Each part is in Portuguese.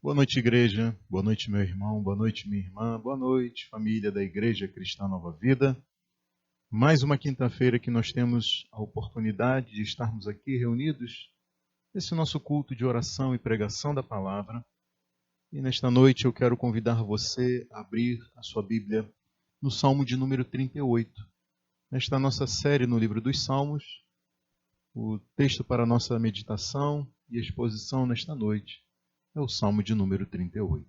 Boa noite, igreja. Boa noite, meu irmão. Boa noite, minha irmã. Boa noite, família da Igreja Cristã Nova Vida. Mais uma quinta-feira que nós temos a oportunidade de estarmos aqui reunidos nesse nosso culto de oração e pregação da palavra. E nesta noite eu quero convidar você a abrir a sua Bíblia no Salmo de número 38. Nesta nossa série no livro dos Salmos, o texto para a nossa meditação e exposição nesta noite é o Salmo de número 38.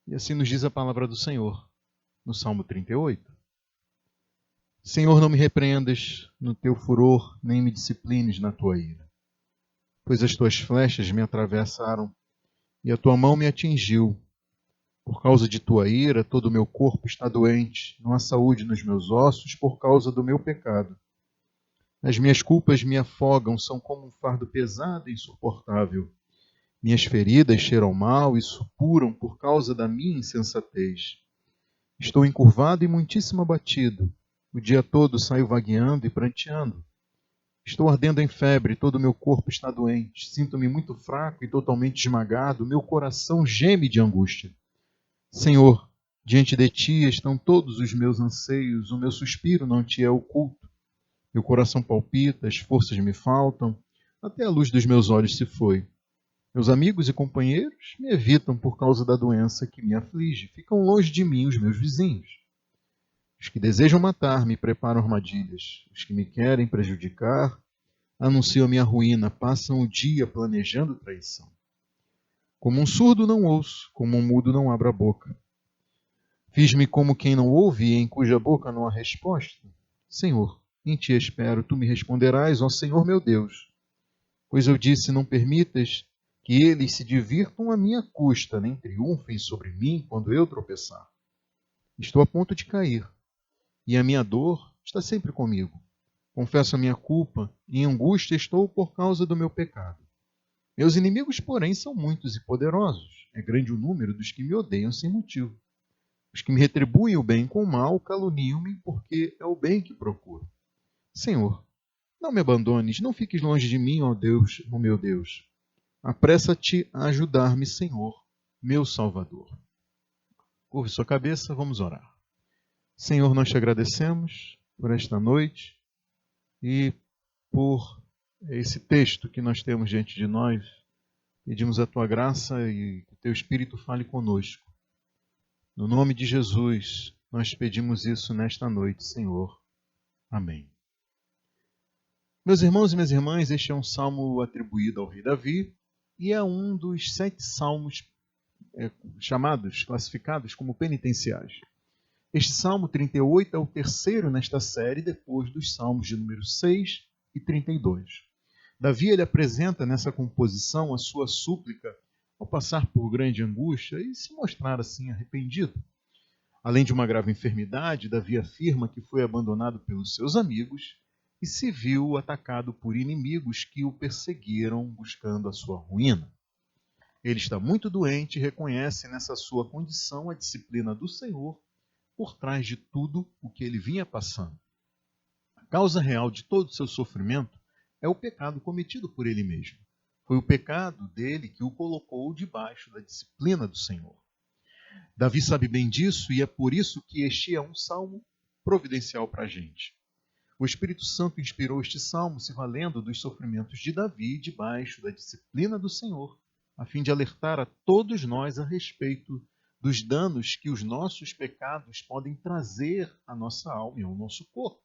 E assim nos diz a palavra do Senhor, no Salmo 38. Senhor, não me repreendas no teu furor, nem me disciplines na tua ira. Pois as tuas flechas me atravessaram e a tua mão me atingiu. Por causa de tua ira, todo o meu corpo está doente, não há saúde nos meus ossos por causa do meu pecado. As minhas culpas me afogam, são como um fardo pesado e insuportável. Minhas feridas cheiram mal e supuram por causa da minha insensatez. Estou encurvado e muitíssimo abatido. O dia todo saio vagueando e pranteando. Estou ardendo em febre, todo o meu corpo está doente. Sinto-me muito fraco e totalmente esmagado. Meu coração geme de angústia. Senhor, diante de ti estão todos os meus anseios. O meu suspiro não te é oculto. Meu coração palpita, as forças me faltam. Até a luz dos meus olhos se foi. Meus amigos e companheiros me evitam por causa da doença que me aflige. Ficam longe de mim os meus vizinhos. Os que desejam matar-me preparam armadilhas. Os que me querem prejudicar anunciam minha ruína, passam o dia planejando traição. Como um surdo não ouço, como um mudo não abro a boca. Fiz-me como quem não ouve e em cuja boca não há resposta. Senhor, em ti espero, tu me responderás, ó Senhor meu Deus. Pois eu disse, não permitas que eles se divirtam à minha custa, nem triunfem sobre mim quando eu tropeçar. Estou a ponto de cair, e a minha dor está sempre comigo. Confesso a minha culpa, e em angústia estou por causa do meu pecado. Meus inimigos, porém, são muitos e poderosos. É grande o número dos que me odeiam sem motivo. Os que me retribuem o bem com o mal caluniam-me, porque é o bem que procuro. Senhor, não me abandones, não fiques longe de mim, ó Deus, ó meu Deus. Apressa-te a ajudar-me, Senhor, meu Salvador. Curve sua cabeça, vamos orar. Senhor, nós te agradecemos por esta noite e por esse texto que nós temos diante de nós. Pedimos a tua graça e que o teu Espírito fale conosco. No nome de Jesus, nós pedimos isso nesta noite, Senhor. Amém. Meus irmãos e minhas irmãs, este é um salmo atribuído ao rei Davi e é um dos 7 salmos classificados como penitenciais. Este Salmo 38 é o terceiro nesta série, depois dos Salmos de número 6 e 32. Davi ele apresenta nessa composição a sua súplica ao passar por grande angústia e se mostrar assim arrependido. Além de uma grave enfermidade, Davi afirma que foi abandonado pelos seus amigos e se viu atacado por inimigos que o perseguiram buscando a sua ruína. Ele está muito doente e reconhece nessa sua condição a disciplina do Senhor por trás de tudo o que ele vinha passando. A causa real de todo o seu sofrimento é o pecado cometido por ele mesmo. Foi o pecado dele que o colocou debaixo da disciplina do Senhor. Davi sabe bem disso e é por isso que este é um salmo providencial para a gente. O Espírito Santo inspirou este salmo se valendo dos sofrimentos de Davi debaixo da disciplina do Senhor, a fim de alertar a todos nós a respeito dos danos que os nossos pecados podem trazer à nossa alma e ao nosso corpo.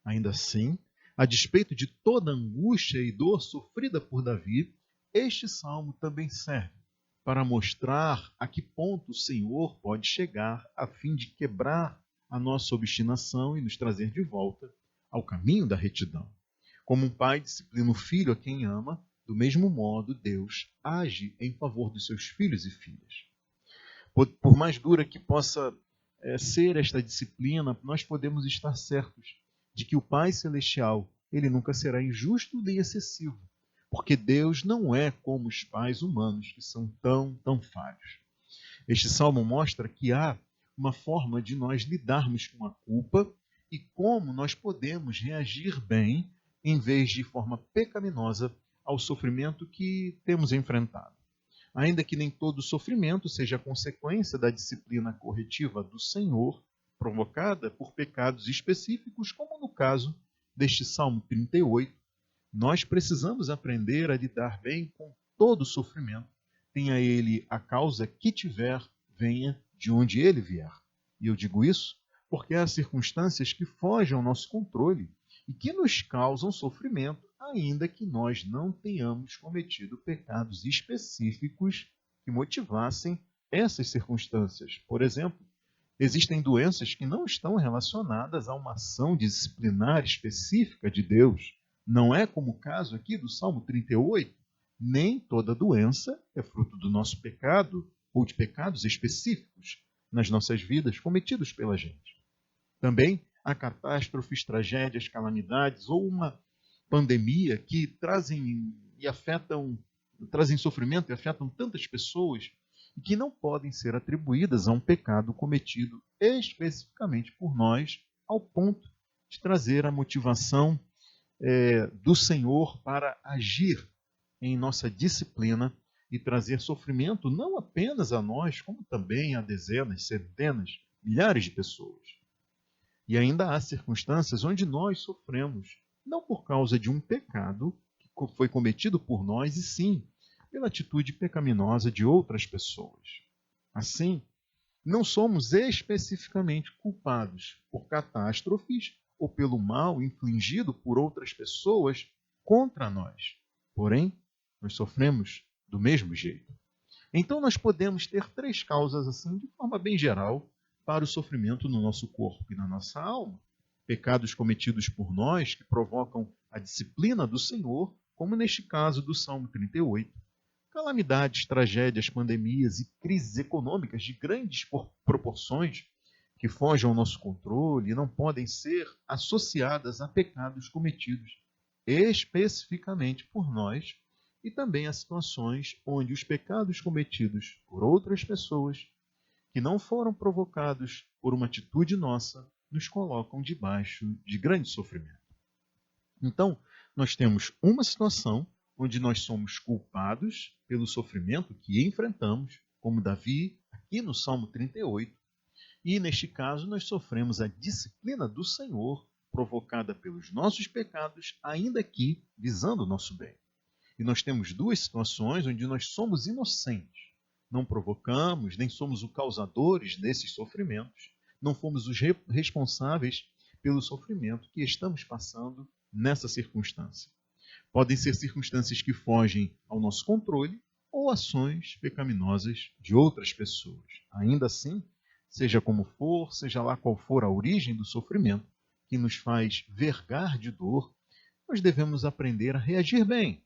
Ainda assim, a despeito de toda a angústia e dor sofrida por Davi, este salmo também serve para mostrar a que ponto o Senhor pode chegar a fim de quebrar a nossa obstinação e nos trazer de volta ao caminho da retidão. Como um pai disciplina o filho a quem ama, do mesmo modo Deus age em favor dos seus filhos e filhas. Por mais dura que possa ser esta disciplina, nós podemos estar certos de que o Pai Celestial, ele nunca será injusto nem excessivo, porque Deus não é como os pais humanos, que são tão falhos. Este salmo mostra que há uma forma de nós lidarmos com a culpa e como nós podemos reagir bem, em vez de forma pecaminosa, ao sofrimento que temos enfrentado. ainda que nem todo sofrimento seja consequência da disciplina corretiva do Senhor, provocada por pecados específicos, como no caso deste Salmo 38, nós precisamos aprender a lidar bem com todo sofrimento, tenha ele a causa que tiver, venha de onde ele vier. E eu digo isso porque há circunstâncias que fogem ao nosso controle e que nos causam sofrimento, ainda que nós não tenhamos cometido pecados específicos que motivassem essas circunstâncias. Por exemplo, existem doenças que não estão relacionadas a uma ação disciplinar específica de Deus. Não é como o caso aqui do Salmo 38. Nem toda doença é fruto do nosso pecado ou de pecados específicos nas nossas vidas cometidos pela gente. Também há catástrofes, tragédias, calamidades ou uma pandemia que trazem sofrimento e afetam tantas pessoas e que não podem ser atribuídas a um pecado cometido especificamente por nós, ao ponto de trazer a motivação do Senhor para agir em nossa disciplina e trazer sofrimento não apenas a nós, como também a dezenas, centenas, milhares de pessoas. E ainda há circunstâncias onde nós sofremos, não por causa de um pecado que foi cometido por nós, e sim pela atitude pecaminosa de outras pessoas. Assim, não somos especificamente culpados por catástrofes ou pelo mal infligido por outras pessoas contra nós. Porém, nós sofremos do mesmo jeito. Então, nós podemos ter três causas, assim, de forma bem geral, para o sofrimento no nosso corpo e na nossa alma. Pecados cometidos por nós que provocam a disciplina do Senhor, como neste caso do Salmo 38. Calamidades, tragédias, pandemias e crises econômicas de grandes proporções que fogem ao nosso controle e não podem ser associadas a pecados cometidos especificamente por nós, e também a situações onde os pecados cometidos por outras pessoas que não foram provocados por uma atitude nossa, nos colocam debaixo de grande sofrimento. Então, nós temos uma situação onde nós somos culpados pelo sofrimento que enfrentamos, como Davi, aqui no Salmo 38, e neste caso nós sofremos a disciplina do Senhor, provocada pelos nossos pecados, ainda que visando o nosso bem. E nós temos duas situações onde nós somos inocentes. Não provocamos, nem somos os causadores desses sofrimentos, não fomos os responsáveis pelo sofrimento que estamos passando nessa circunstância. Podem ser circunstâncias que fogem ao nosso controle ou ações pecaminosas de outras pessoas. Ainda assim, seja como for, seja lá qual for a origem do sofrimento que nos faz vergar de dor, nós devemos aprender a reagir bem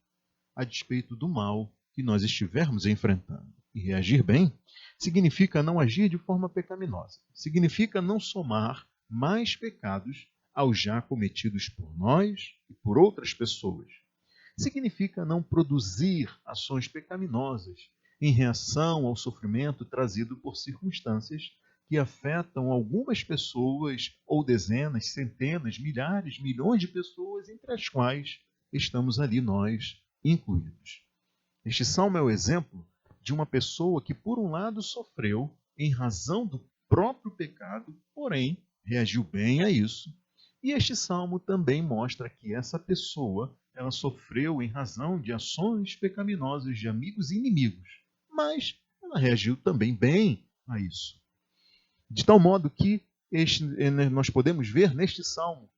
a despeito do mal que nós estivermos enfrentando. E reagir bem significa não agir de forma pecaminosa. Significa não somar mais pecados aos já cometidos por nós e por outras pessoas. Significa não produzir ações pecaminosas em reação ao sofrimento trazido por circunstâncias que afetam algumas pessoas, ou dezenas, centenas, milhares, milhões de pessoas, entre as quais estamos ali nós incluídos. Este salmo é o exemplo de uma pessoa que, por um lado, sofreu em razão do próprio pecado, porém, reagiu bem a isso. E este salmo também mostra que essa pessoa, ela sofreu em razão de ações pecaminosas de amigos e inimigos, mas ela reagiu também bem a isso. De tal modo que nós podemos ver neste salmo,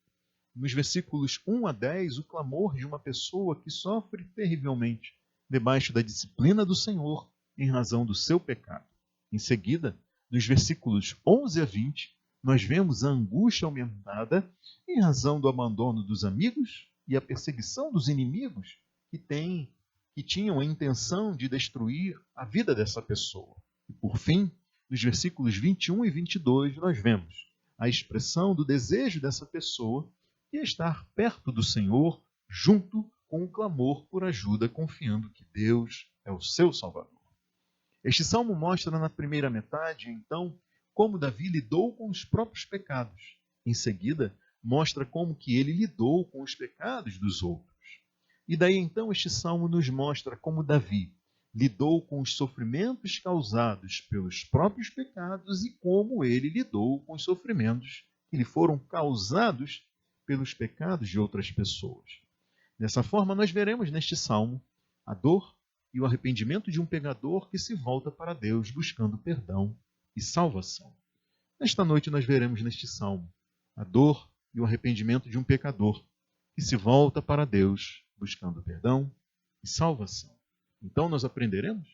nos versículos 1 a 10, o clamor de uma pessoa que sofre terrivelmente debaixo da disciplina do Senhor em razão do seu pecado. Em seguida, dos versículos 11 a 20, nós vemos a angústia aumentada em razão do abandono dos amigos e a perseguição dos inimigos que tinham a intenção de destruir a vida dessa pessoa. E por fim, nos versículos 21 e 22, nós vemos a expressão do desejo dessa pessoa de estar perto do Senhor, junto com o clamor por ajuda, confiando que Deus é o seu Salvador. Este salmo mostra na primeira metade, então, como Davi lidou com os próprios pecados. Em seguida, mostra como que ele lidou com os pecados dos outros. E daí, então, este salmo nos mostra como Davi, lidou com os sofrimentos causados pelos próprios pecados e como ele lidou com os sofrimentos que lhe foram causados pelos pecados de outras pessoas. Dessa forma, nós veremos neste salmo a dor e o arrependimento de um pecador que se volta para Deus buscando perdão e salvação. Nesta noite nós veremos neste salmo a dor e o arrependimento de um pecador que se volta para Deus buscando perdão e salvação. Então nós aprenderemos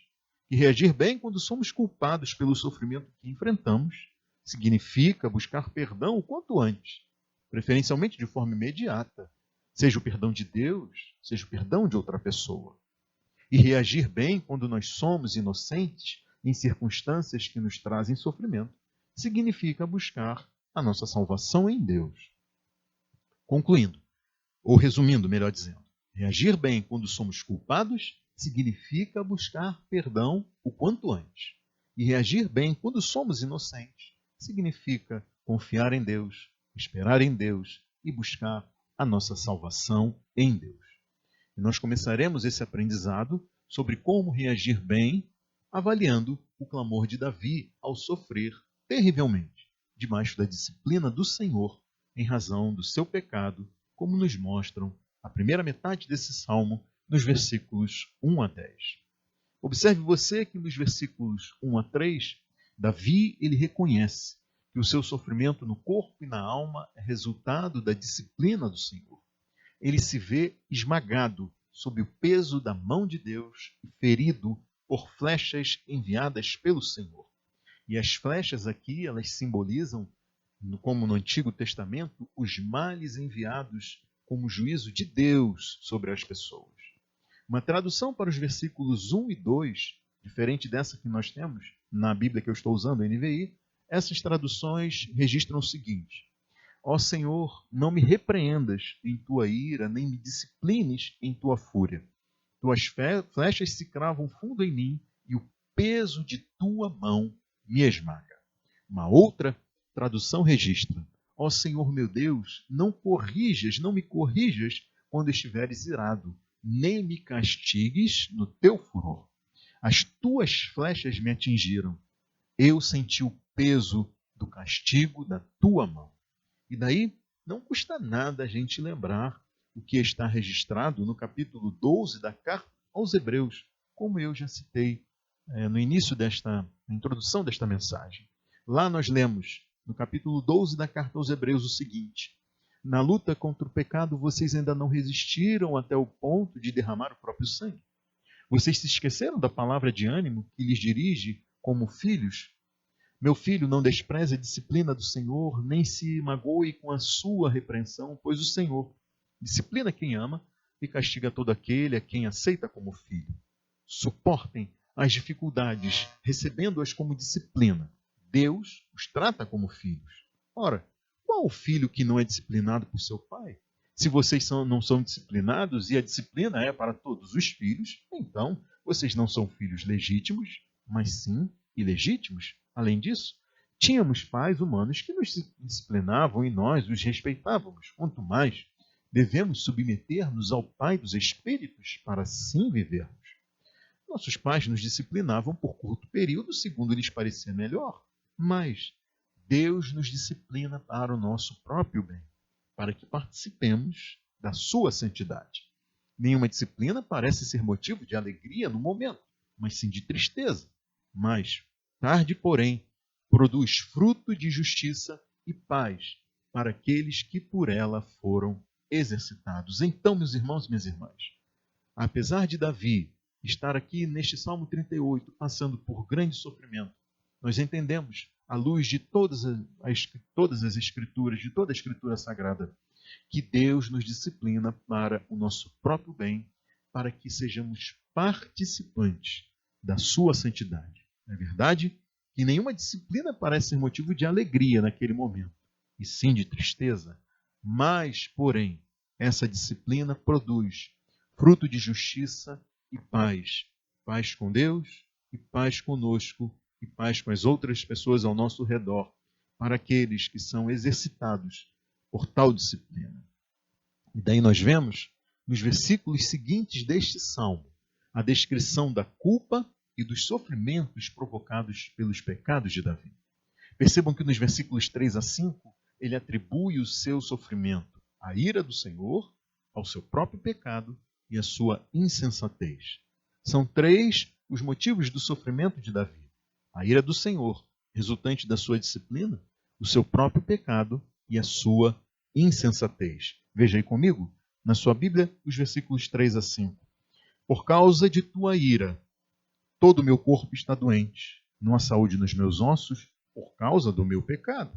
que reagir bem quando somos culpados pelo sofrimento que enfrentamos significa buscar perdão o quanto antes, preferencialmente de forma imediata, seja o perdão de Deus, seja o perdão de outra pessoa. E reagir bem quando nós somos inocentes em circunstâncias que nos trazem sofrimento significa buscar a nossa salvação em Deus. Concluindo, ou resumindo, melhor dizendo, reagir bem quando somos culpados significa buscar perdão o quanto antes. E reagir bem quando somos inocentes significa confiar em Deus, esperar em Deus e buscar a nossa salvação em Deus. E nós começaremos esse aprendizado sobre como reagir bem, avaliando o clamor de Davi ao sofrer terrivelmente debaixo da disciplina do Senhor em razão do seu pecado, como nos mostram a primeira metade desse salmo nos versículos 1 a 10. Observe você que nos versículos 1 a 3, Davi ele reconhece que o seu sofrimento no corpo e na alma é resultado da disciplina do Senhor. Ele se vê esmagado sob o peso da mão de Deus e ferido por flechas enviadas pelo Senhor. E as flechas aqui, elas simbolizam, como no Antigo Testamento, os males enviados como juízo de Deus sobre as pessoas. Uma tradução para os versículos 1 e 2, diferente dessa que nós temos na Bíblia que eu estou usando, a NVI, essas traduções registram o seguinte: Ó Senhor, não me repreendas em tua ira, nem me disciplines em tua fúria. Tuas flechas se cravam fundo em mim e o peso de tua mão me esmaga. Uma outra tradução registra: Ó Senhor meu Deus, não me corrijas quando estiveres irado, nem me castigues no teu furor. As tuas flechas me atingiram. Eu senti o peso do castigo da tua mão. E daí não custa nada a gente lembrar o que está registrado no capítulo 12 da carta aos Hebreus, como eu já citei no início na introdução desta mensagem. Lá nós lemos, no capítulo 12 da carta aos Hebreus, o seguinte: na luta contra o pecado, vocês ainda não resistiram até o ponto de derramar o próprio sangue. Vocês se esqueceram da palavra de ânimo que lhes dirige como filhos? Meu filho, não despreze a disciplina do Senhor, nem se magoe com a sua repreensão, pois o Senhor disciplina quem ama e castiga todo aquele a quem aceita como filho. Suportem as dificuldades, recebendo-as como disciplina. Deus os trata como filhos. Ora, qual o filho que não é disciplinado por seu pai? Se vocês não são disciplinados e a disciplina é para todos os filhos, então vocês não são filhos legítimos, mas sim ilegítimos. Além disso, tínhamos pais humanos que nos disciplinavam e nós os respeitávamos. Quanto mais, devemos submeter-nos ao Pai dos Espíritos para assim vivermos. Nossos pais nos disciplinavam por curto período, segundo lhes parecia melhor, mas Deus nos disciplina para o nosso próprio bem, para que participemos da sua santidade. Nenhuma disciplina parece ser motivo de alegria no momento, mas sim de tristeza. Mas tarde, porém, produz fruto de justiça e paz para aqueles que por ela foram exercitados. Então, meus irmãos e minhas irmãs, apesar de Davi estar aqui neste Salmo 38, passando por grande sofrimento, nós entendemos, à luz de todas as Escrituras, de toda a Escritura Sagrada, que Deus nos disciplina para o nosso próprio bem, para que sejamos participantes da sua santidade. Não é verdade que nenhuma disciplina parece ser motivo de alegria naquele momento, e sim de tristeza. Mas, porém, essa disciplina produz fruto de justiça e paz. Paz com Deus e paz conosco e paz com as outras pessoas ao nosso redor, para aqueles que são exercitados por tal disciplina. E daí nós vemos, nos versículos seguintes deste salmo, a descrição da culpa e dos sofrimentos provocados pelos pecados de Davi. Percebam que nos versículos 3 a 5, ele atribui o seu sofrimento, a ira do Senhor, ao seu próprio pecado e à sua insensatez. São 3 os motivos do sofrimento de Davi: a ira do Senhor, resultante da sua disciplina, o seu próprio pecado e a sua insensatez. Veja aí comigo, na sua Bíblia, os versículos 3 a 5. Por causa de tua ira, todo o meu corpo está doente, não há saúde nos meus ossos, por causa do meu pecado.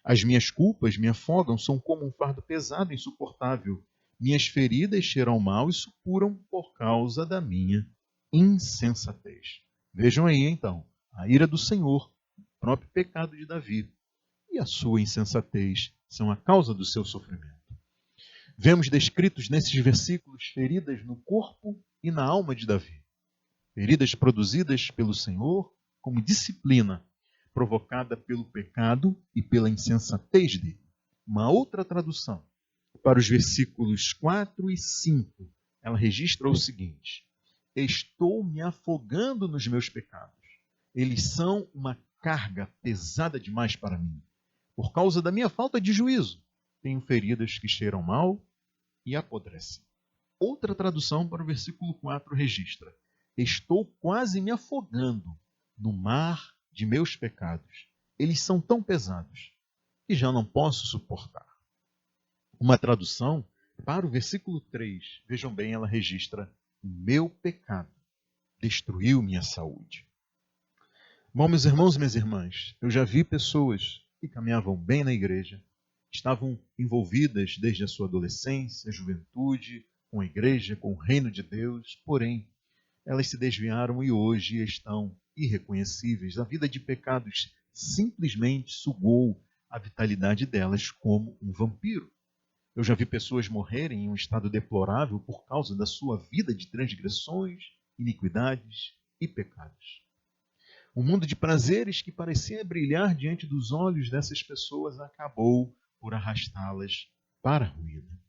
As minhas culpas me afogam, são como um fardo pesado e insuportável. Minhas feridas cheiram mal e supuram por causa da minha insensatez. Vejam aí, então, a ira do Senhor, o próprio pecado de Davi e a sua insensatez são a causa do seu sofrimento. Vemos descritos nesses versículos feridas no corpo e na alma de Davi. Feridas produzidas pelo Senhor como disciplina, provocada pelo pecado e pela insensatez dele. Uma outra tradução, para os versículos 4 e 5, ela registra o seguinte: estou me afogando nos meus pecados. Eles são uma carga pesada demais para mim. Por causa da minha falta de juízo, tenho feridas que cheiram mal e apodrecem. Outra tradução para o versículo 4 registra: estou quase me afogando no mar de meus pecados. Eles são tão pesados que já não posso suportar. Uma tradução para o versículo 3, vejam bem, ela registra: o meu pecado destruiu minha saúde. Bom, meus irmãos e minhas irmãs, eu já vi pessoas que caminhavam bem na igreja, estavam envolvidas desde a sua adolescência, juventude, com a igreja, com o reino de Deus, porém, elas se desviaram e hoje estão irreconhecíveis. A vida de pecados simplesmente sugou a vitalidade delas como um vampiro. Eu já vi pessoas morrerem em um estado deplorável por causa da sua vida de transgressões, iniquidades e pecados. O mundo de prazeres que parecia brilhar diante dos olhos dessas pessoas acabou por arrastá-las para a ruína.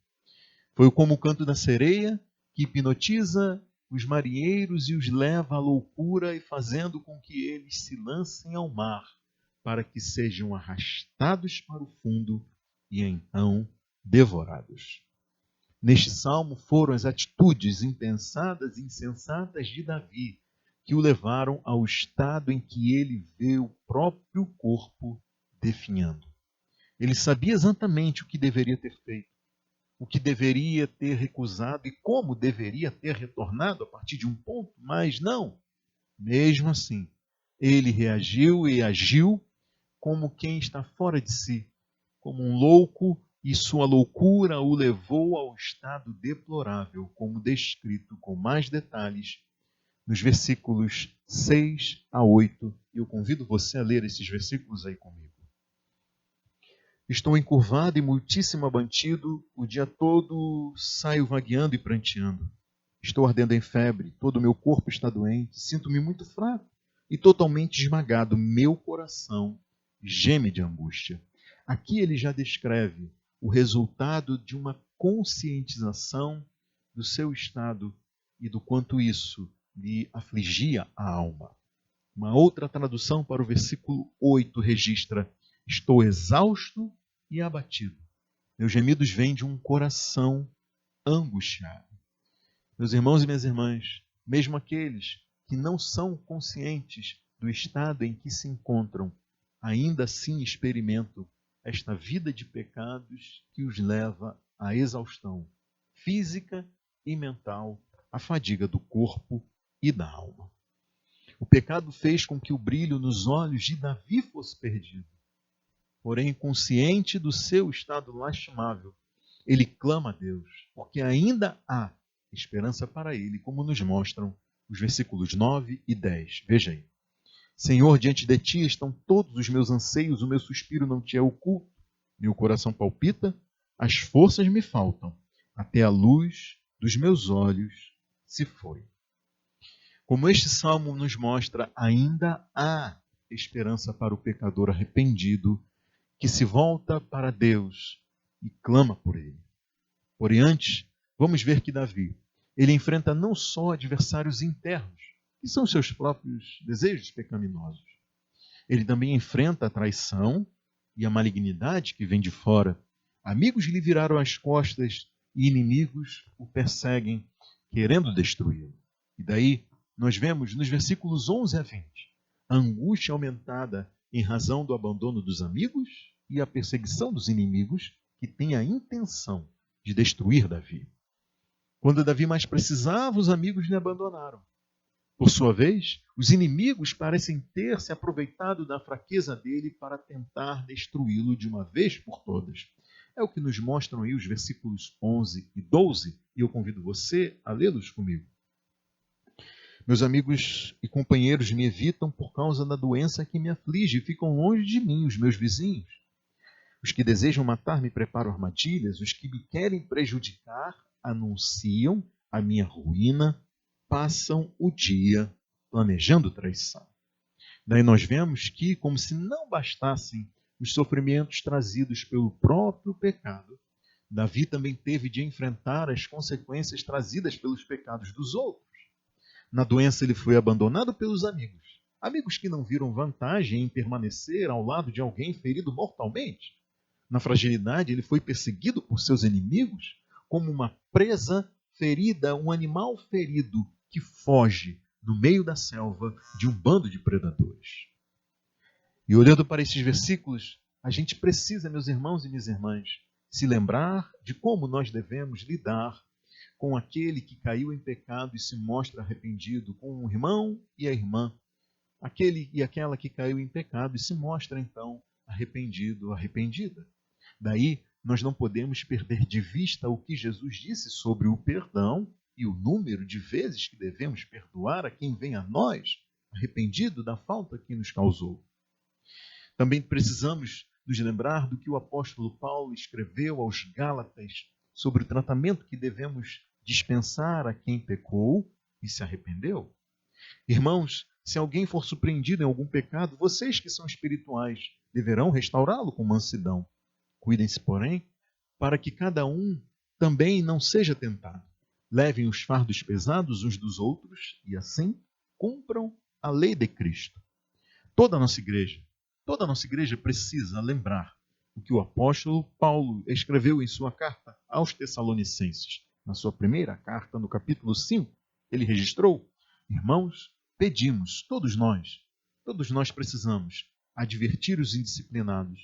Foi como o canto da sereia que hipnotiza os marinheiros e os leva à loucura e fazendo com que eles se lancem ao mar para que sejam arrastados para o fundo e então devorados. Neste salmo foram as atitudes impensadas e insensatas de Davi que o levaram ao estado em que ele vê o próprio corpo definhando. Ele sabia exatamente o que deveria ter feito, o que deveria ter recusado e como deveria ter retornado a partir de um ponto, mas não. Mesmo assim, ele reagiu e agiu como quem está fora de si, como um louco, e sua loucura o levou ao estado deplorável, como descrito com mais detalhes nos versículos 6 a 8. Eu convido você a ler esses versículos aí comigo. Estou encurvado e muitíssimo abatido, o dia todo saio vagueando e pranteando. Estou ardendo em febre, todo o meu corpo está doente, sinto-me muito fraco e totalmente esmagado. Meu coração geme de angústia. Aqui ele já descreve o resultado de uma conscientização do seu estado e do quanto isso lhe afligia a alma. Uma outra tradução para o versículo 8 registra: estou exausto e abatido. Meus gemidos vêm de um coração angustiado. Meus irmãos e minhas irmãs, mesmo aqueles que não são conscientes do estado em que se encontram, ainda assim experimentam esta vida de pecados que os leva à exaustão física e mental, à fadiga do corpo e da alma. O pecado fez com que o brilho nos olhos de Davi fosse perdido. Porém, consciente do seu estado lastimável, ele clama a Deus, porque ainda há esperança para ele, como nos mostram os versículos 9 e 10. Veja aí. Senhor, diante de ti estão todos os meus anseios, o meu suspiro não te é oculto. Meu coração palpita, as forças me faltam, até a luz dos meus olhos se foi. Como este salmo nos mostra, ainda há esperança para o pecador arrependido que se volta para Deus e clama por ele. Porém, antes, vamos ver que Davi, ele enfrenta não só adversários internos, que são seus próprios desejos pecaminosos. Ele também enfrenta a traição e a malignidade que vem de fora. Amigos lhe viraram as costas e inimigos o perseguem, querendo destruí-lo. E daí nós vemos nos versículos 11 a 20 a angústia aumentada em razão do abandono dos amigos e a perseguição dos inimigos que têm a intenção de destruir Davi. Quando Davi mais precisava, os amigos lhe abandonaram. Por sua vez, os inimigos parecem ter se aproveitado da fraqueza dele para tentar destruí-lo de uma vez por todas. É o que nos mostram aí os versículos 11 e 12, e eu convido você a lê-los comigo. Meus amigos e companheiros me evitam por causa da doença que me aflige e ficam longe de mim, os meus vizinhos. Os que desejam matar-me preparam armadilhas, os que me querem prejudicar anunciam a minha ruína, passam o dia planejando traição. Daí nós vemos que, como se não bastassem os sofrimentos trazidos pelo próprio pecado, Davi também teve de enfrentar as consequências trazidas pelos pecados dos outros. Na doença ele foi abandonado pelos amigos. Amigos que não viram vantagem em permanecer ao lado de alguém ferido mortalmente. Na fragilidade ele foi perseguido por seus inimigos como uma presa ferida, um animal ferido que foge no meio da selva de um bando de predadores. E olhando para esses versículos, a gente precisa, meus irmãos e minhas irmãs, se lembrar de como nós devemos lidar com aquele que caiu em pecado e se mostra arrependido, com o irmão e a irmã, aquele e aquela que caiu em pecado e se mostra então arrependido, arrependida. Daí nós não podemos perder de vista o que Jesus disse sobre o perdão e o número de vezes que devemos perdoar a quem vem a nós, arrependido da falta que nos causou. Também precisamos nos lembrar do que o apóstolo Paulo escreveu aos Gálatas sobre o tratamento que devemos dispensar a quem pecou e se arrependeu. Irmãos, se alguém for surpreendido em algum pecado, vocês que são espirituais deverão restaurá-lo com mansidão. Cuidem-se, porém, para que cada um também não seja tentado. Levem os fardos pesados uns dos outros e assim cumpram a lei de Cristo. Toda a nossa igreja precisa lembrar o que o apóstolo Paulo escreveu em sua carta aos Tessalonicenses. Na sua primeira carta, no capítulo 5, ele registrou: irmãos, pedimos, todos nós precisamos advertir os indisciplinados,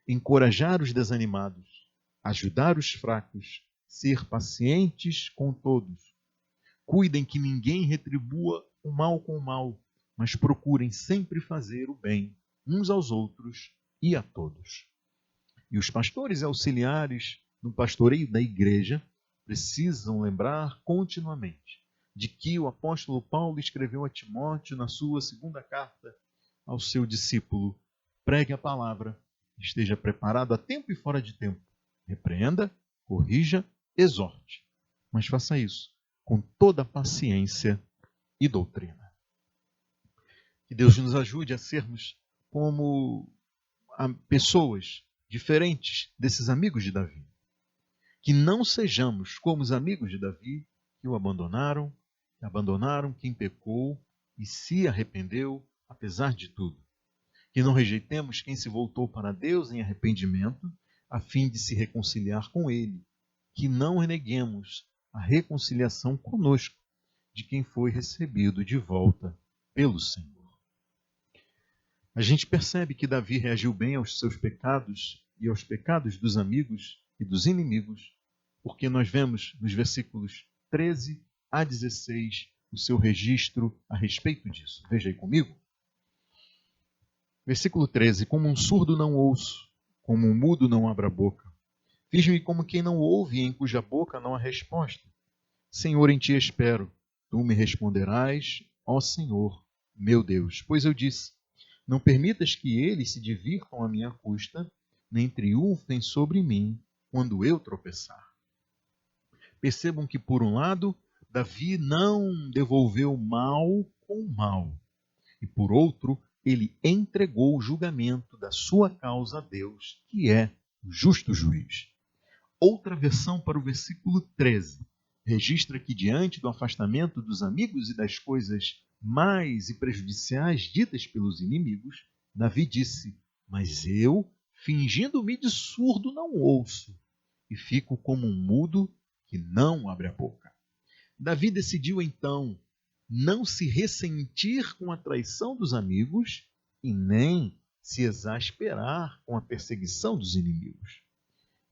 encorajar os desanimados, ajudar os fracos, ser pacientes com todos. Cuidem que ninguém retribua o mal com o mal, mas procurem sempre fazer o bem uns aos outros e a todos. E os pastores e auxiliares no pastoreio da igreja precisam lembrar continuamente de que o apóstolo Paulo escreveu a Timóteo na sua segunda carta ao seu discípulo: pregue a palavra, esteja preparado a tempo e fora de tempo, repreenda, corrija, exorte, mas faça isso com toda paciência e doutrina. Que Deus nos ajude a sermos como pessoas diferentes desses amigos de Davi. Que não sejamos como os amigos de Davi que o abandonaram quem pecou e se arrependeu apesar de tudo. Que não rejeitemos quem se voltou para Deus em arrependimento a fim de se reconciliar com Ele. Que não reneguemos a reconciliação conosco de quem foi recebido de volta pelo Senhor. A gente percebe que Davi reagiu bem aos seus pecados e aos pecados dos amigos e dos inimigos, porque nós vemos nos versículos 13 a 16 o seu registro a respeito disso. Veja aí comigo. Versículo 13. Como um surdo não ouço, como um mudo não abre a boca. Fiz-me como quem não ouve e em cuja boca não há resposta. Senhor, em ti espero. Tu me responderás, ó Senhor, meu Deus. Pois eu disse: não permitas que eles se divirtam à minha custa, nem triunfem sobre mim quando eu tropeçar. Percebam que, por um lado, Davi não devolveu mal com mal. E, por outro, ele entregou o julgamento da sua causa a Deus, que é o justo juiz. Outra versão para o versículo 13 registra que diante do afastamento dos amigos e das coisas mais e prejudiciais ditas pelos inimigos, Davi disse: mas eu, fingindo-me de surdo, não ouço, e fico como um mudo que não abre a boca. Davi decidiu então não se ressentir com a traição dos amigos e nem se exasperar com a perseguição dos inimigos.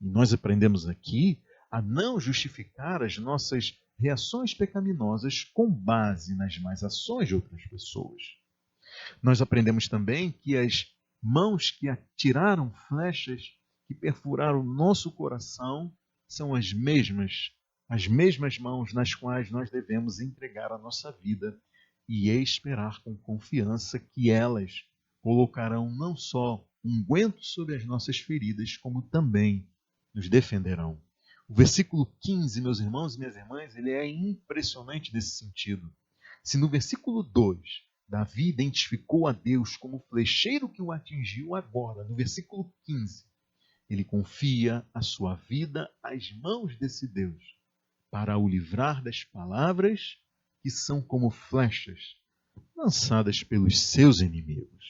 E nós aprendemos aqui a não justificar as nossas reações pecaminosas com base nas más ações de outras pessoas. Nós aprendemos também que as mãos que atiraram flechas, que perfuraram nosso coração, são as mesmas mãos nas quais nós devemos entregar a nossa vida e esperar com confiança que elas colocarão não só unguento sobre as nossas feridas, como também nos defenderão. O versículo 15, meus irmãos e minhas irmãs, ele é impressionante nesse sentido. Se no versículo 2, Davi identificou a Deus como o flecheiro que o atingiu, agora, no versículo 15, ele confia a sua vida às mãos desse Deus para o livrar das palavras que são como flechas lançadas pelos seus inimigos.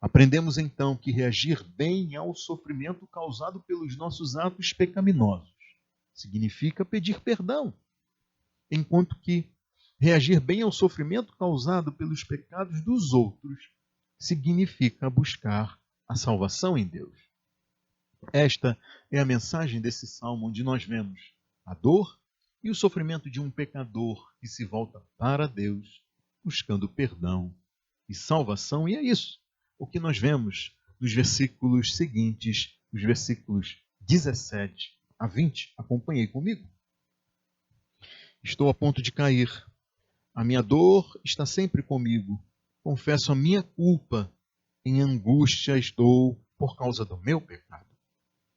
Aprendemos então que reagir bem ao sofrimento causado pelos nossos atos pecaminosos significa pedir perdão, enquanto que reagir bem ao sofrimento causado pelos pecados dos outros significa buscar a salvação em Deus. Esta é a mensagem desse salmo, onde nós vemos a dor e o sofrimento de um pecador que se volta para Deus, buscando perdão e salvação. E é isso o que nós vemos nos versículos seguintes, os versículos 17 a 20. Acompanhei comigo. Estou a ponto de cair. A minha dor está sempre comigo. Confesso a minha culpa. Em angústia estou por causa do meu pecado.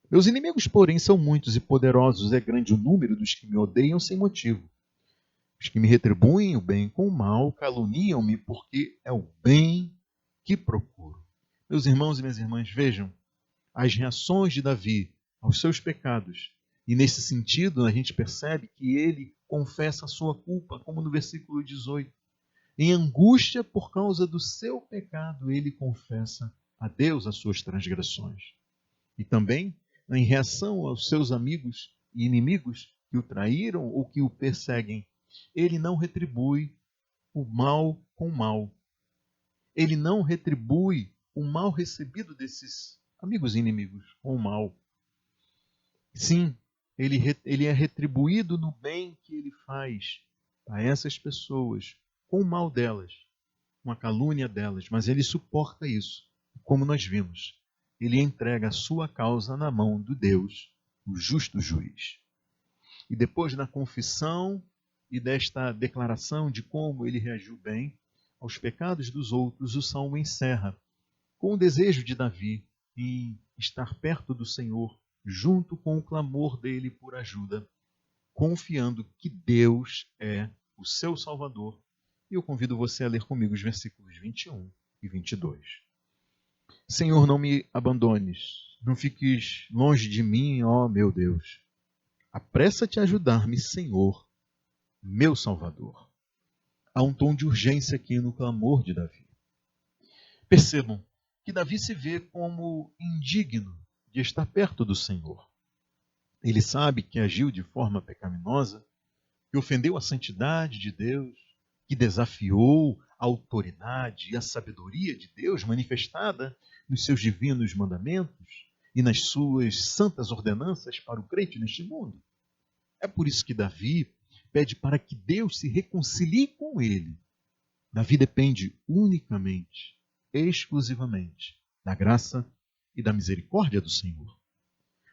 Meus inimigos, porém, são muitos e poderosos. É grande o número dos que me odeiam sem motivo. Os que me retribuem o bem com o mal caluniam-me, porque é o bem que procuro. Meus irmãos e minhas irmãs, vejam as reações de Davi aos seus pecados. E nesse sentido, a gente percebe que ele confessa a sua culpa, como no versículo 18. Em angústia por causa do seu pecado, ele confessa a Deus as suas transgressões. E também, em reação aos seus amigos e inimigos que o traíram ou que o perseguem, ele não retribui o mal com o mal. Ele não retribui o mal recebido desses amigos e inimigos com o mal. Sim, ele é retribuído no bem que ele faz a essas pessoas, com o mal delas, com a calúnia delas, mas ele suporta isso. Como nós vimos, ele entrega a sua causa na mão do Deus, o justo juiz. E depois da confissão e desta declaração de como ele reagiu bem aos pecados dos outros, o salmo encerra com o desejo de Davi em estar perto do Senhor, junto com o clamor dele por ajuda, confiando que Deus é o seu Salvador. E eu convido você a ler comigo os versículos 21 e 22. Senhor, não me abandones, não fiques longe de mim, ó meu Deus. Apressa-te a ajudar-me, Senhor, meu Salvador. Há um tom de urgência aqui no clamor de Davi. Percebam que Davi se vê como indigno de estar perto do Senhor. Ele sabe que agiu de forma pecaminosa, que ofendeu a santidade de Deus, que desafiou a autoridade e a sabedoria de Deus manifestada nos seus divinos mandamentos e nas suas santas ordenanças para o crente neste mundo. É por isso que Davi pede para que Deus se reconcilie com ele. Davi depende unicamente, exclusivamente, da graça e da misericórdia do Senhor.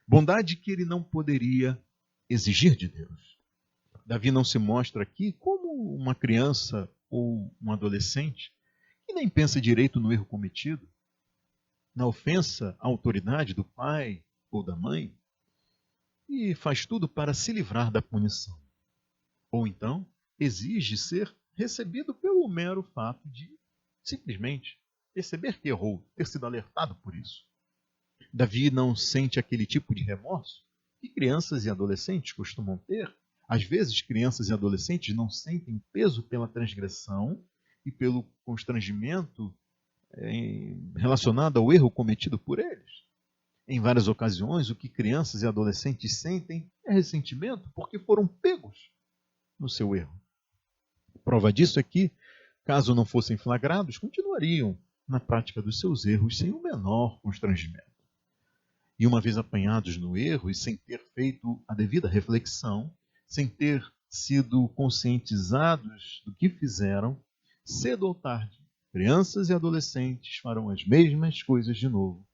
Bondade que ele não poderia exigir de Deus. Davi não se mostra aqui como uma criança ou um adolescente que nem pensa direito no erro cometido, na ofensa à autoridade do pai ou da mãe, e faz tudo para se livrar da punição. Ou então exige ser recebido pelo mero fato de simplesmente perceber que errou, ter sido alertado por isso. Davi não sente aquele tipo de remorso que crianças e adolescentes costumam ter Às vezes, crianças e adolescentes não sentem peso pela transgressão e pelo constrangimento relacionado ao erro cometido por eles. Em várias ocasiões, o que crianças e adolescentes sentem é ressentimento porque foram pegos no seu erro. Prova disso é que, caso não fossem flagrados, continuariam na prática dos seus erros sem o menor constrangimento. E uma vez apanhados no erro e sem ter feito a devida reflexão, sem ter sido conscientizados do que fizeram, cedo ou tarde, crianças e adolescentes farão as mesmas coisas de novo.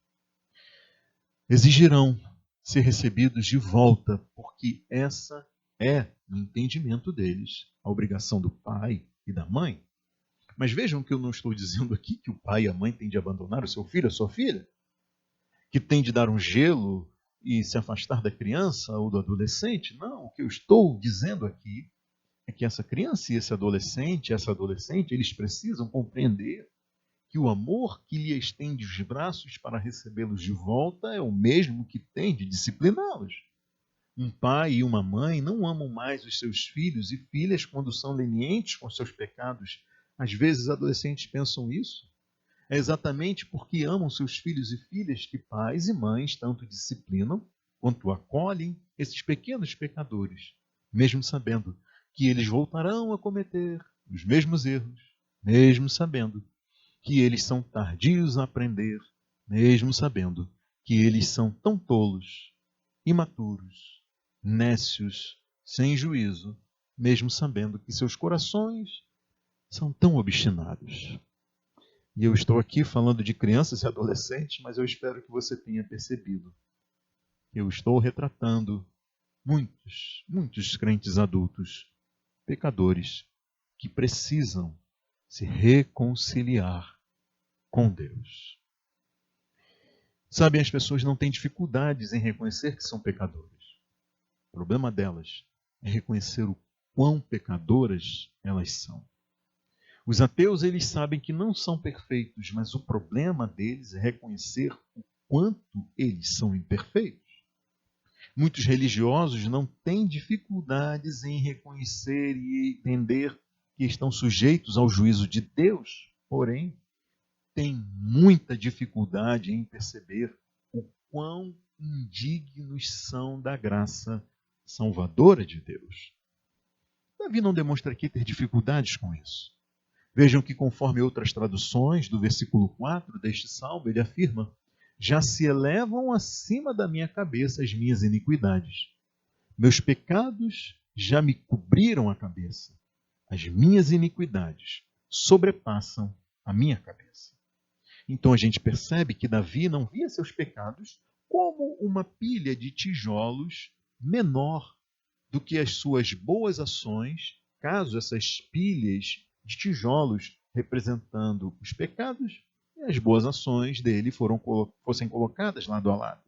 Exigirão ser recebidos de volta, porque essa é, no entendimento deles, a obrigação do pai e da mãe. Mas vejam que eu não estou dizendo aqui que o pai e a mãe têm de abandonar o seu filho, a sua filha, que tem de dar um gelo e se afastar da criança ou do adolescente. Não, o que eu estou dizendo aqui é que essa criança e essa adolescente, eles precisam compreender que o amor que lhe estende os braços para recebê-los de volta é o mesmo que tem de discipliná-los. Um pai e uma mãe não amam mais os seus filhos e filhas quando são lenientes com seus pecados. Às vezes, adolescentes pensam isso. É exatamente porque amam seus filhos e filhas que pais e mães tanto disciplinam quanto acolhem esses pequenos pecadores, mesmo sabendo que eles voltarão a cometer os mesmos erros, mesmo sabendo que eles são tardios a aprender, mesmo sabendo que eles são tão tolos, imaturos, nécios, sem juízo, mesmo sabendo que seus corações são tão obstinados. E eu estou aqui falando de crianças e adolescentes, mas eu espero que você tenha percebido. Eu estou retratando muitos crentes adultos, pecadores, que precisam se reconciliar com Deus. Sabem, as pessoas não têm dificuldades em reconhecer que são pecadores. O problema delas é reconhecer o quão pecadoras elas são. Os ateus, eles sabem que não são perfeitos, mas o problema deles é reconhecer o quanto eles são imperfeitos. Muitos religiosos não têm dificuldades em reconhecer e entender que estão sujeitos ao juízo de Deus, porém, têm muita dificuldade em perceber o quão indignos são da graça salvadora de Deus. Davi não demonstra aqui ter dificuldades com isso. Vejam que, conforme outras traduções, do versículo 4 deste salmo, ele afirma: já se elevam acima da minha cabeça as minhas iniquidades. Meus pecados já me cobriram a cabeça. As minhas iniquidades sobrepassam a minha cabeça. Então a gente percebe que Davi não via seus pecados como uma pilha de tijolos menor do que as suas boas ações, caso essas pilhas de tijolos representando os pecados e as boas ações dele fossem colocadas lado a lado.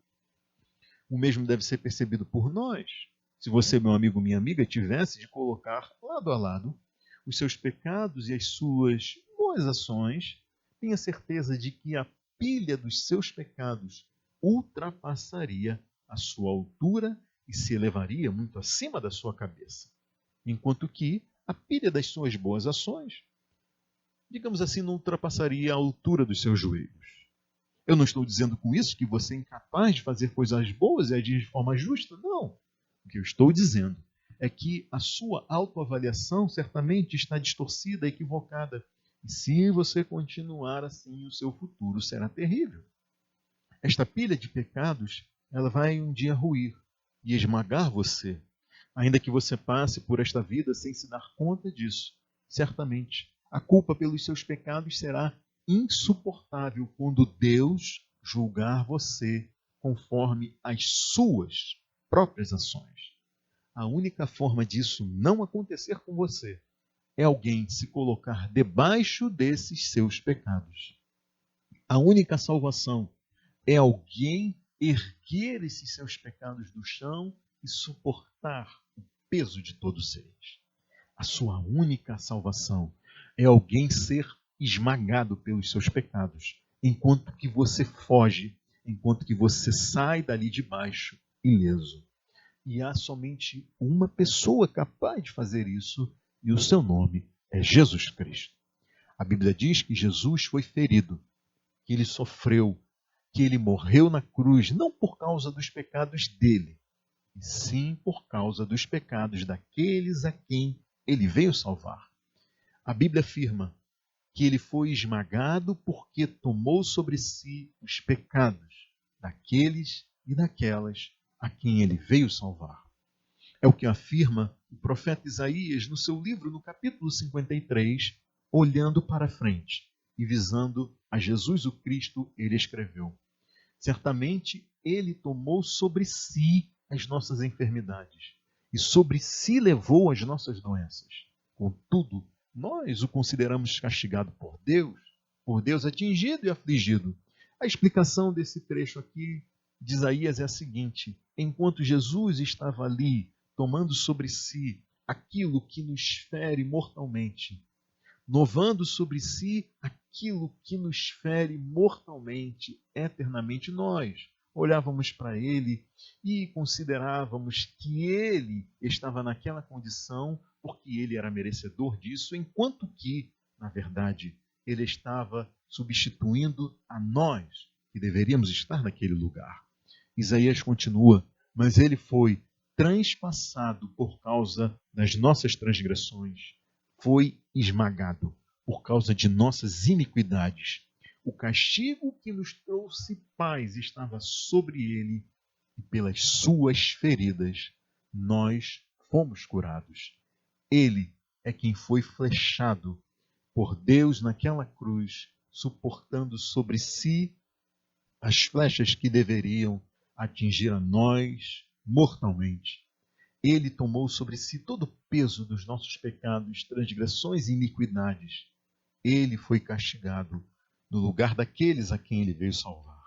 O mesmo deve ser percebido por nós. Se você, meu amigo, minha amiga, tivesse de colocar lado a lado os seus pecados e as suas boas ações, tenha certeza de que a pilha dos seus pecados ultrapassaria a sua altura e se elevaria muito acima da sua cabeça. Enquanto que a pilha das suas boas ações, digamos assim, não ultrapassaria a altura dos seus joelhos. Eu não estou dizendo com isso que você é incapaz de fazer coisas boas e agir de forma justa, não. O que eu estou dizendo é que a sua autoavaliação certamente está distorcida, equivocada. E se você continuar assim, o seu futuro será terrível. Esta pilha de pecados, ela vai um dia ruir e esmagar você. Ainda que você passe por esta vida sem se dar conta disso, certamente a culpa pelos seus pecados será insuportável quando Deus julgar você conforme as suas próprias ações. A única forma disso não acontecer com você é alguém se colocar debaixo desses seus pecados. A única salvação é alguém erguer esses seus pecados do chão e suportar o peso de todos eles. A sua única salvação é alguém ser esmagado pelos seus pecados, enquanto que você foge, enquanto que você sai dali de baixo ileso. E há somente uma pessoa capaz de fazer isso, e o seu nome é Jesus Cristo. A Bíblia diz que Jesus foi ferido, que ele sofreu, que ele morreu na cruz, não por causa dos pecados dele, e sim por causa dos pecados daqueles a quem ele veio salvar. A Bíblia afirma que ele foi esmagado porque tomou sobre si os pecados daqueles e daquelas a quem ele veio salvar. É o que afirma o profeta Isaías no seu livro, no capítulo 53, olhando para frente e visando a Jesus o Cristo, ele escreveu: certamente ele tomou sobre si as nossas enfermidades e sobre si levou as nossas doenças. Contudo, nós o consideramos castigado por Deus atingido e afligido. A explicação desse trecho aqui de Isaías é a seguinte: enquanto Jesus estava ali, tomando sobre si aquilo que nos fere mortalmente, novando sobre si aquilo que nos fere mortalmente, eternamente, nós olhávamos para ele e considerávamos que ele estava naquela condição porque ele era merecedor disso, enquanto que, na verdade, ele estava substituindo a nós, que deveríamos estar naquele lugar. Isaías continua: mas ele foi transpassado por causa das nossas transgressões, foi esmagado por causa de nossas iniquidades. O castigo que nos trouxe paz estava sobre ele, e pelas suas feridas nós fomos curados. Ele é quem foi flechado por Deus naquela cruz, suportando sobre si as flechas que deveriam atingir a nós mortalmente. Ele tomou sobre si todo o peso dos nossos pecados, transgressões e iniquidades. Ele foi castigado no lugar daqueles a quem ele veio salvar.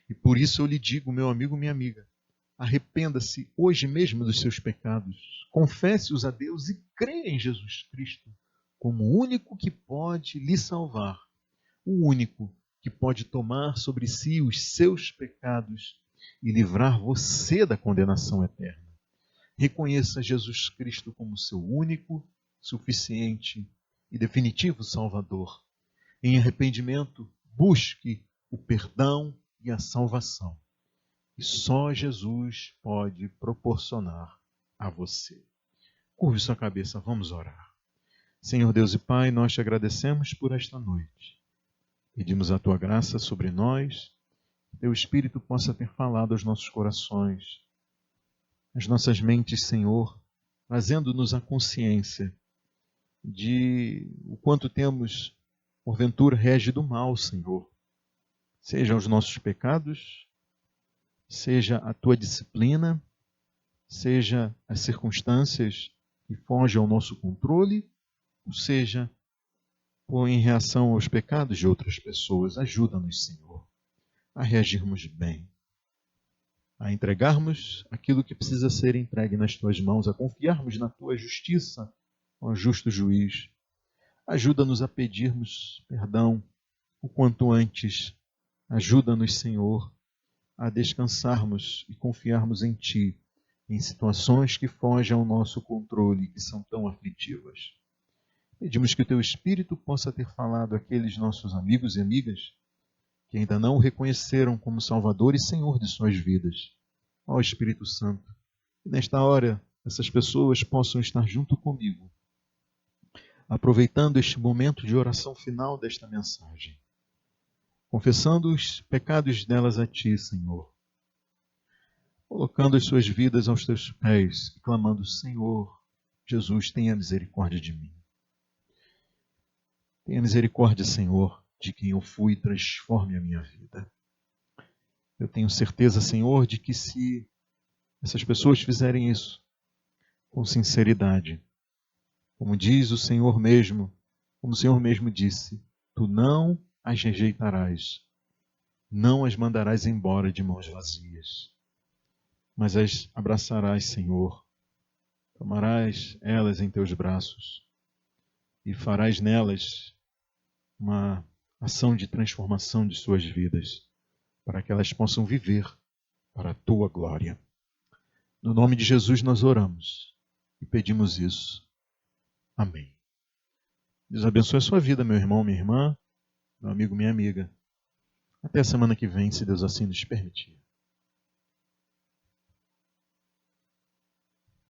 E por isso eu lhe digo, meu amigo, minha amiga, arrependa-se hoje mesmo dos seus pecados, confesse-os a Deus e creia em Jesus Cristo como o único que pode lhe salvar, o único que pode tomar sobre si os seus pecados e livrar você da condenação eterna. Reconheça Jesus Cristo como seu único, suficiente e definitivo Salvador. Em arrependimento, busque o perdão e a salvação. E só Jesus pode proporcionar a você. Curve sua cabeça, vamos orar. Senhor Deus e Pai, nós te agradecemos por esta noite. Pedimos a tua graça sobre nós, que teu Espírito possa ter falado aos nossos corações, às nossas mentes, Senhor, trazendo-nos a consciência de o quanto temos, porventura, reagido mal, Senhor. Seja os nossos pecados, seja a tua disciplina, seja as circunstâncias que fogem ao nosso controle, ou seja, em reação aos pecados de outras pessoas. Ajuda-nos, Senhor, a reagirmos bem, a entregarmos aquilo que precisa ser entregue nas tuas mãos, a confiarmos na tua justiça, ó justo juiz. Ajuda-nos a pedirmos perdão o quanto antes. Ajuda-nos, Senhor, a descansarmos e confiarmos em Ti, em situações que fogem ao nosso controle, que são tão aflitivas. Pedimos que o Teu Espírito possa ter falado àqueles nossos amigos e amigas que ainda não o reconheceram como Salvador e Senhor de suas vidas. Ó Espírito Santo, que nesta hora essas pessoas possam estar junto comigo, aproveitando este momento de oração final desta mensagem, confessando os pecados delas a Ti, Senhor, colocando as suas vidas aos Teus pés e clamando: Senhor, Jesus, tenha misericórdia de mim. Tenha misericórdia, Senhor, de quem eu fui, transforme a minha vida. Eu tenho certeza, Senhor, de que se essas pessoas fizerem isso com sinceridade, como diz o Senhor mesmo, como o Senhor mesmo disse, Tu não as rejeitarás, não as mandarás embora de mãos vazias, mas as abraçarás, Senhor, tomarás elas em Teus braços e farás nelas uma ação de transformação de suas vidas, para que elas possam viver para a Tua glória. No nome de Jesus nós oramos e pedimos isso. Amém. Deus abençoe a sua vida, meu irmão, minha irmã, meu amigo, minha amiga. Até a semana que vem, se Deus assim nos permitir.